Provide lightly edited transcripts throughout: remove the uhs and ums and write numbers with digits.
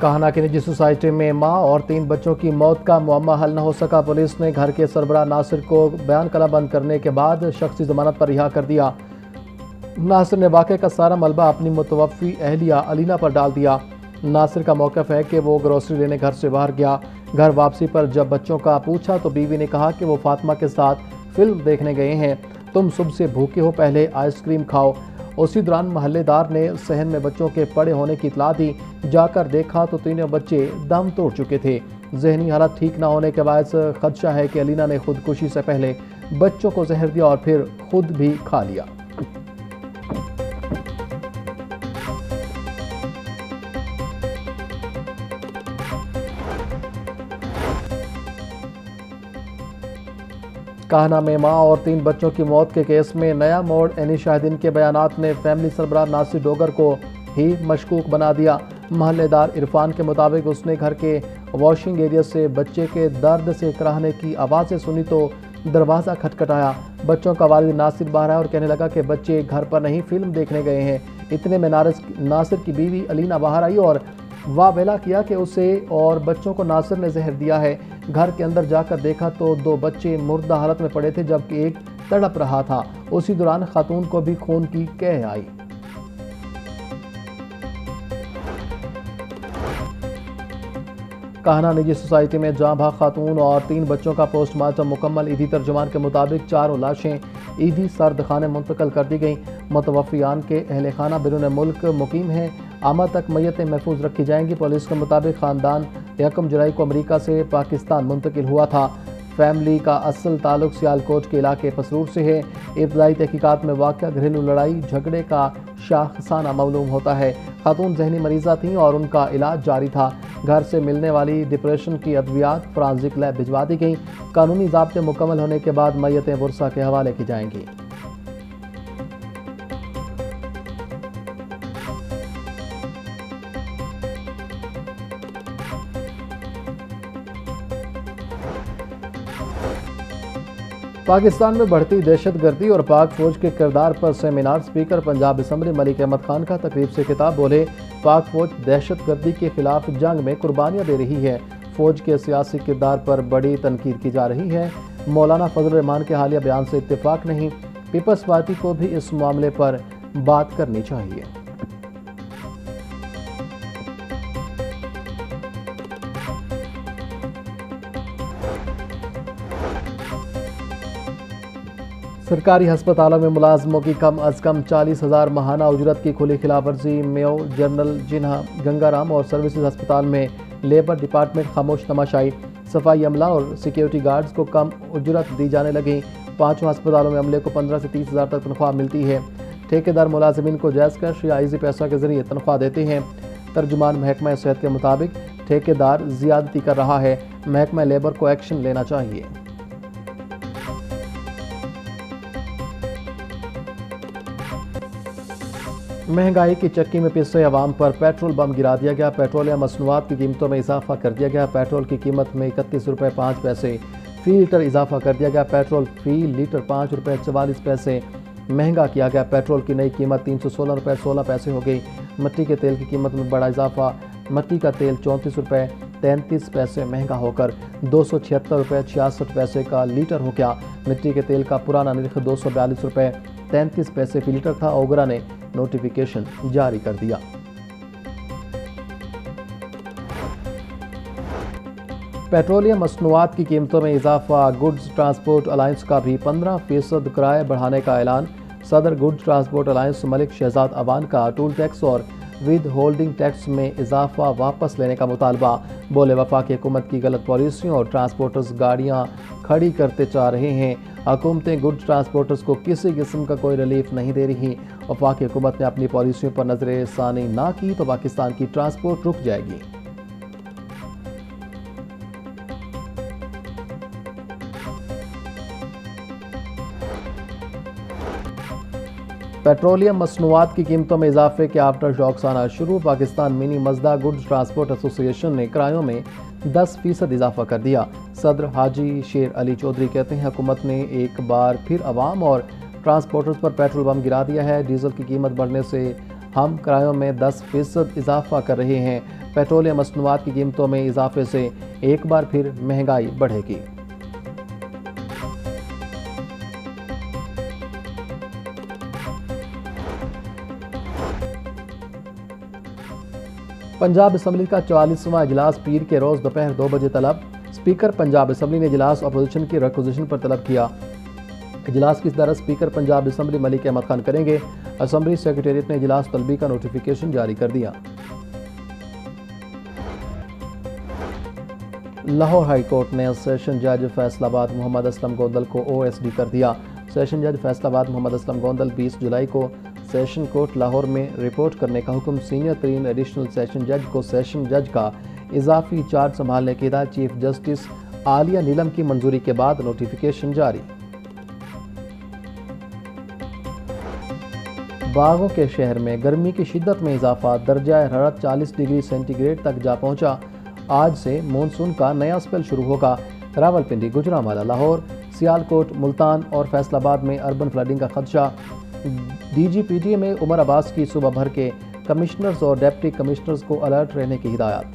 काहना की निजी सोसाइटी में मां और 3 बच्चों की मौत का मुअम्मा हल न हो सका। पुलिस ने घर के सरबराह नासिर को बयान कलाबंद करने के बाद शख्सी जमानत पर रिहा कर दिया। नासिर ने वाक़े का सारा मलबा अपनी मुतवफ़ी अहलिया अलीना पर डाल दिया। नासिर का मौक़िफ़ है कि वो ग्रोसरी लेने घर से बाहर गया। घर वापसी पर जब बच्चों का पूछा तो बीवी ने कहा कि वो फातिमा के साथ फिल्म देखने गए हैं। तुम सुबह से भूखे हो, पहले आइसक्रीम खाओ। उसी दौरान महल्लेदार ने सहन में बच्चों के पड़े होने की इतला दी। जाकर देखा तो तीनों बच्चे दम तोड़ चुके थे। जहनी हालत ठीक न होने के बायस खदशा है कि अलीना ने खुदकुशी से पहले बच्चों को जहर दिया और फिर खुद भी खा लिया। काहना में मां और 3 बच्चों की मौत के केस में नया मोड़। एनी शाहिदीन के बयानात ने फैमिली सरबराह नासिर डोगर को ही मशकूक बना दिया। महल्लेदार इरफान के मुताबिक उसने घर के वॉशिंग एरिया से बच्चे के दर्द से कराहने की आवाज़ें सुनी तो दरवाज़ा खटखटाया। बच्चों का वालिद नासिर बाहर आया और कहने लगा कि बच्चे घर पर नहीं, फिल्म देखने गए हैं। इतने में नासिर की बीवी अलीना बाहर आई और वावेला किया कि उसे और बच्चों को नासिर ने जहर दिया है। घर के अंदर जाकर देखा तो 2 बच्चे मुर्दा हालत में पड़े थे जबकि एक तड़प रहा था। उसी दौरान खातून को भी खून की कैं आई। काहना निजी सोसाइटी में जाँ भाग खातून और 3 बच्चों का पोस्टमार्टम मुकम्मल। ईदी तर्जुमान के मुताबिक 4 लाशें ईदी सर्द खाने मुंतकिल कर दी गईं। मुतवफ़ियान के अहले खाना बिरून मुल्क मुकीम हैं। आमद तक मैयतें महफूज रखी जाएंगी। पुलिस के मुताबिक ख़ानदान 1 जुलाई को अमरीका से पाकिस्तान मुंतकिल हुआ था। फैमिली का असल ताल्लुक सियालकोट के इलाके पसरूर से है। इब्तदाई तहकीकात में वाक़या घरेलू लड़ाई झगड़े का शाखसाना मालूम होता है। खातून जहनी मरीज़ा थीं और उनका इलाज जारी था। घर से मिलने वाली डिप्रेशन की अद्वियात फॉरेंसिक लैब भिजवा दी गई। कानूनी ज़ाब्ते मुकम्मल होने के बाद मैयतें बुरसा के हवाले की जाएंगी। पाकिस्तान में बढ़ती दहशतगर्दी और पाक फौज के किरदार पर seminar. Speaker Punjab assembly Malik Ahmad Khan का तकरीब से खिताब। बोले, पाक फौज दहशतगर्दी के खिलाफ जंग में कुर्बानियाँ दे रही है। फौज के सियासी किरदार पर बड़ी तनकीद की जा रही है। मौलाना फजल रहमान के हालिया बयान से इत्तेफाक नहीं। पीपल्स पार्टी को भी इस मामले पर बात करनी चाहिए। सरकारी हस्पतालों में मुलाजमों की कम अज़ कम 40,000 माहाना उजरत की खुली खिलाफवर्जी। मेयो जनरल जिन्हा गंगाराम और सर्विसेज अस्पताल में लेबर डिपार्टमेंट खामोश तमाशाई। सफाई अमला और सिक्योरिटी गार्ड्स को कम उजरत दी जाने लगी। 5 अस्पतालों में अमले को 15 से 30,000 तक तनख्वाह मिलती है। ठेकेदार मुलाजिमीन को जायज़ कैश या इजी पैसा के जरिए तनख्वाह देते हैं। तर्जुमान महकमा सेहत के मुताबिक ठेकेदार ज़्यादती कर रहा है। महकमा लेबर को एक्शन लेना चाहिए। महंगाई की चक्की में पिसे अवाम पर पेट्रोल बम गिरा दिया गया। पेट्रोलियम मसनूआत की कीमतों में इजाफा कर दिया गया। पेट्रोल की कीमत में 31 रुपये 5 पैसे फी लीटर इजाफा कर दिया गया। पेट्रोल फी लीटर 5 रुपये 44 पैसे महंगा किया गया। पेट्रोल की नई कीमत 316 रुपये 16 पैसे हो गई। मिट्टी के तेल की कीमत में बड़ा इजाफा। मिट्टी का तेल 34 रुपये 33 पैसे महंगा होकर 276 रुपये 66 पैसे का लीटर हो गया। मिट्टी के तेल का पुराना निर्ख 242 रुपये 33 पैसे फी लीटर था। ओगरा ने नोटिफिकेशन जारी कर दिया। पेट्रोलियम मसनूआत की कीमतों में इजाफा। गुड्स ट्रांसपोर्ट अलायंस का भी 15% किराए बढ़ाने का ऐलान। सदर goods transport alliance Malik Shahzad Awan का टूल टैक्स और विद होल्डिंग टैक्स में इजाफा वापस लेने का मुतालबा। बोले, वफाकी हुकूमत की गलत पॉलिसियों और ट्रांसपोर्टर्स गाड़ियाँ खड़ी करते जा रहे हैं। हुकूमतें गुड्स ट्रांसपोर्टर्स को किसी किस्म का कोई रिलीफ नहीं दे रही। वफाकी हुकूमत ने अपनी पॉलिसियों पर नजर सानी ना की तो पाकिस्तान की ट्रांसपोर्ट रुक जाएगी। पेट्रोलियम मसनूआत की कीमतों में इजाफे के आफ्टर शॉक्स आना शुरू। Pakistan mini मजदा goods transport association ने किरायों में 10% इजाफा कर दिया। सदर हाजी शेर अली चौधरी कहते हैं, हुकूमत ने एक बार फिर अवाम और ट्रांसपोर्टर्स पर पेट्रोल बम गिरा दिया है। डीजल की कीमत बढ़ने से हम किरायों में 10% इजाफा कर रहे हैं। पेट्रोलियम मसनूआत की कीमतों में इजाफे से एक बार फिर महंगाई बढ़ेगी। पंजाब असम्बली का 44वां इजलास पीर के रोज दोपहर 2 बजे तलब। स्पीकर पंजाब असम्बली ने इजलास अपोजिशन की रिक्वेजिशन पर तलब किया। इजलास की सदारत स्पीकर पंजाब असम्बली मलिक अहमद खान करेंगे। असम्बली सेक्रेटेरिएट ने इजलास तलबी का नोटिफिकेशन जारी कर दिया। लाहौर हाई कोर्ट ने सेशन जज फैसलाबाद मोहम्मद असलम गोंदल को OSD कर दिया। सेशन जज फैसलाबाद मोहम्मद असलम गोंदल 20 जुलाई को सेशन कोर्ट लाहौर में रिपोर्ट करने का हुक्म। सीनियर तरीन एडिशनल सेशन जज को सेशन जज का इजाफी चार्ज संभालने की हिदायत। चीफ जस्टिस आलिया नीलम की मंजूरी के बाद नोटिफिकेशन जारी। बागों के शहर में गर्मी की शिद्दत में इजाफा। दर्जा हरारत 40 डिग्री सेंटीग्रेड तक जा पहुंचा। आज से मानसून का नया स्पेल शुरू होगा। रावलपिंडी, गुजरांवाला, लाहौर, सियालकोट, मुल्तान और फैसलाबाद में अर्बन फ्लडिंग का खदशा। DGPDA में उमर अब्बास की सुबह भर के कमिश्नर्स और डिप्टी कमिश्नर्स को अलर्ट रहने की हिदायत।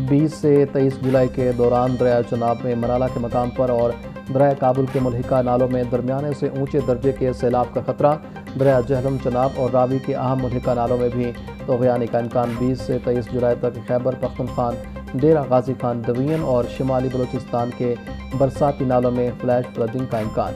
बीस से 23 जुलाई के दौरान दरिया चनाब में मनाला के मकाम पर और दरिया काबुल के मुल्हिका नालों में दरमियाने से ऊंचे दर्जे के सैलाब का खतरा। दरिया जहलम, चनाब और रावी के अहम मुल्हिका नालों में भी तूफ़ानी का इम्कान। 20 से 23 जुलाई तक खैबर पख्तूनख्वा, डेरा गाजी खान, दवियन और शिमाली बलूचिस्तान के बरसाती नालों में फ्लैश फ्लडिंग का इम्कान।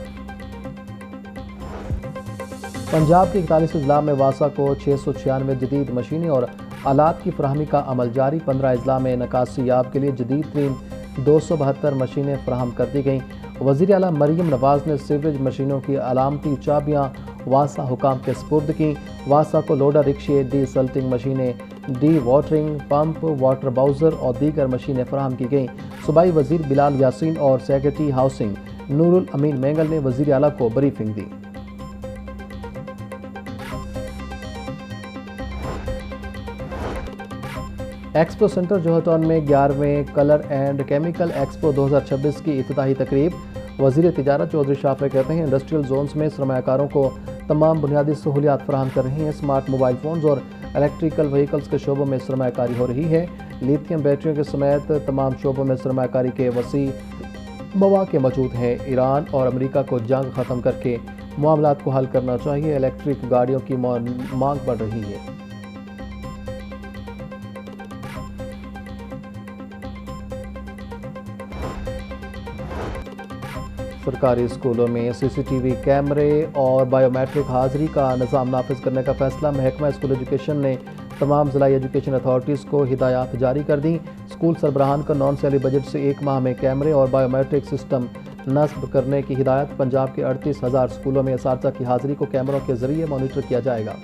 पंजाब के 41 अजला में वासा को 696 जदीद मशीनें और आलात की फराहमी का अमल जारी। 15 अजला में नकासी याब के लिए जदीद तरीन 272 मशीनें फराहम कर दी गईं। वज़ीर आला मरीम नवाज ने सीवरेज मशीनों की अलामती चाबियाँ वासा हुकाम के स्पुर्द की। वासा को लोडर रिक्शे, डी सल्टिंग मशीनें, D watering pump, water bowser और दीगर मशीनें फराहम की गईं। सूबाई वज़ीर बिलाल यासीन और सेक्रेटरी हाउसिंग नूरुल अमीन मेंगल ने वज़ीर आला को ब्रीफिंग दी। एक्सपो सेंटर जोहटाउन में 11वें कलर एंड केमिकल एक्सपो 2026 की इफ्तिताही तकरीब। वज़ीर तिजारत चौधरी शाफे कहते हैं इंडस्ट्रियल जोन्स में सरमायाकारों को तमाम बुनियादी सहूलियात फराहम कर रही हैं। स्मार्ट मोबाइल फ़ोन्स और इलेक्ट्रिकल व्हीकल्स के शोबों में सरमायाकारी हो रही है। लिथियम बैटरियों के समेत तमाम शोबों में सरमायाकारी के वसी मौके मौजूद हैं। ईरान और अमेरिका को जंग ख़त्म करके मामलात को हल करना चाहिए। इलेक्ट्रिक गाड़ियों की मांग बढ़ रही है। सरकारी स्कूलों में CCTV कैमरे और बायोमेट्रिक हाजिरी का निज़ाम नाफिज करने का फैसला। महकमा स्कूल एजुकेशन ने तमाम ज़िला एजुकेशन अथॉरिटीज़ को हिदायत जारी कर दी। स्कूल सरबराहान को नॉन सैलरी बजट से 1 माह में कैमरे और बायोमेट्रिक सिस्टम नस्ब करने की हिदायत। पंजाब के 38,000 स्कूलों में असातिज़ा की हाजिरी को कैमरों के जरिए मॉनिटर किया जाएगा।